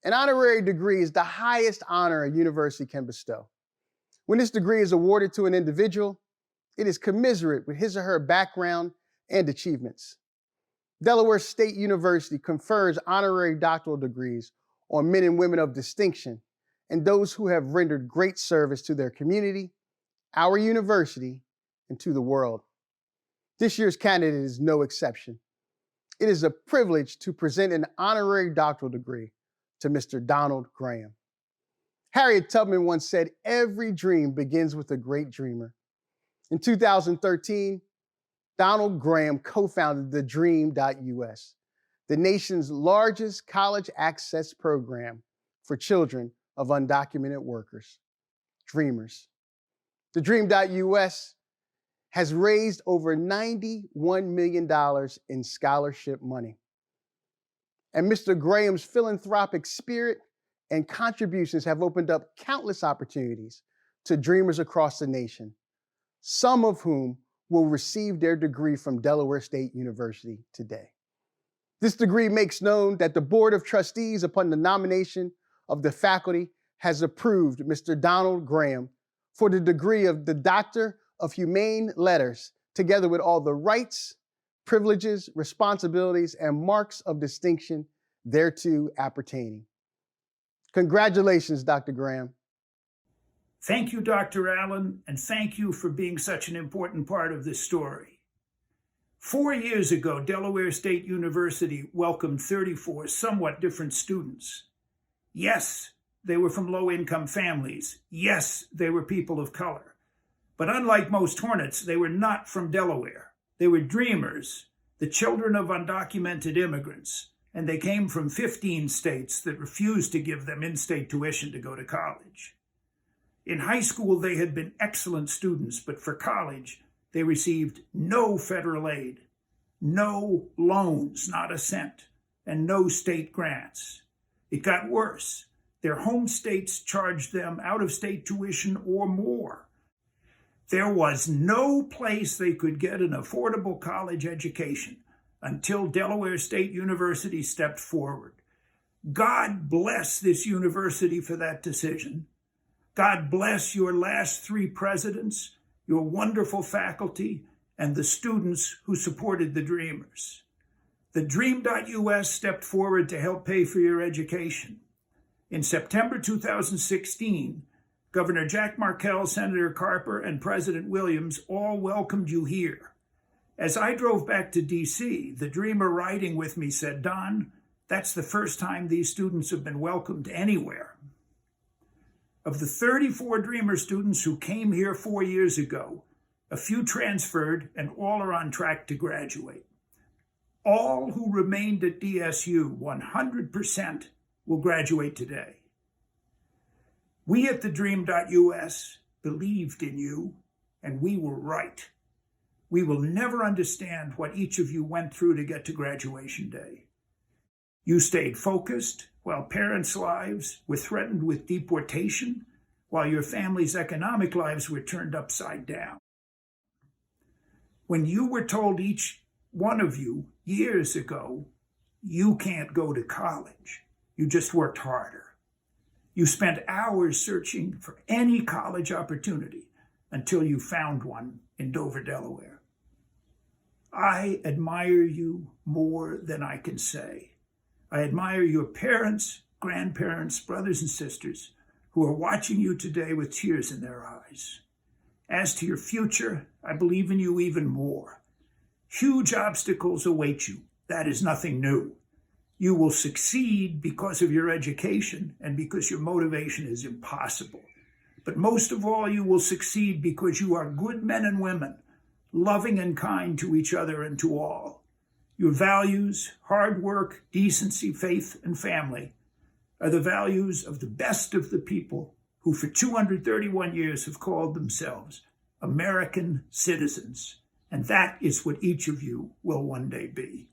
An honorary degree is the highest honor a university can bestow. When this degree is awarded to an individual, it is commensurate with his or her background and achievements. Delaware State University confers honorary doctoral degrees on men and women of distinction and those who have rendered great service to their community, our university, and to the world. This year's candidate is no exception. It is a privilege to present an honorary doctoral degree to Mr. Donald Graham. Harriet Tubman once said, "Every dream begins with a great dreamer." In 2013, Donald Graham co-founded the Dream.us, the nation's largest college access program for children of undocumented workers, dreamers. The Dream.us has raised over $91 million in scholarship money. And Mr. Graham's philanthropic spirit and contributions have opened up countless opportunities to dreamers across the nation, some of whom will receive their degree from Delaware State University today. This degree makes known that the Board of Trustees, upon the nomination of the faculty, has approved Mr. Donald Graham for the degree of the Doctor of Humane Letters, together with all the rights, privileges, responsibilities, and marks of distinction thereto appertaining. Congratulations, Dr. Graham. Thank you, Dr. Allen, and thank you for being such an important part of this story. 4 years ago, Delaware State University welcomed 34 somewhat different students. Yes, they were from low-income families. Yes, they were people of color. But unlike most Hornets, they were not from Delaware. They were dreamers, the children of undocumented immigrants, and they came from 15 states that refused to give them in-state tuition to go to college. In high school, they had been excellent students, but for college, they received no federal aid, no loans, not a cent, and no state grants. It got worse. Their home states charged them out-of-state tuition or more. There was no place they could get an affordable college education until Delaware State University stepped forward. God bless this university for that decision. God bless your last 3 presidents, your wonderful faculty, and the students who supported the Dreamers. The Dream.us stepped forward to help pay for your education. In September 2016, Governor Jack Markell, Senator Carper, and President Williams all welcomed you here. As I drove back to D.C., the Dreamer riding with me said, "Don, that's the first time these students have been welcomed anywhere." Of the 34 Dreamer students who came here 4 years ago, a few transferred and all are on track to graduate. All who remained at DSU, 100%, will graduate today. We at the Dream.us believed in you, and we were right. We will never understand what each of you went through to get to graduation day. You stayed focused while parents' lives were threatened with deportation, while your family's economic lives were turned upside down. When you were told, each one of you, years ago, you can't go to college, you just worked harder. You spent hours searching for any college opportunity until you found one in Dover, Delaware. I admire you more than I can say. I admire your parents, grandparents, brothers and sisters who are watching you today with tears in their eyes. As to your future, I believe in you even more. Huge obstacles await you. That is nothing new. You will succeed because of your education and because your motivation is impossible. But most of all, you will succeed because you are good men and women, loving and kind to each other and to all. Your values, hard work, decency, faith, and family are the values of the best of the people who for 231 years have called themselves American citizens. And that is what each of you will one day be.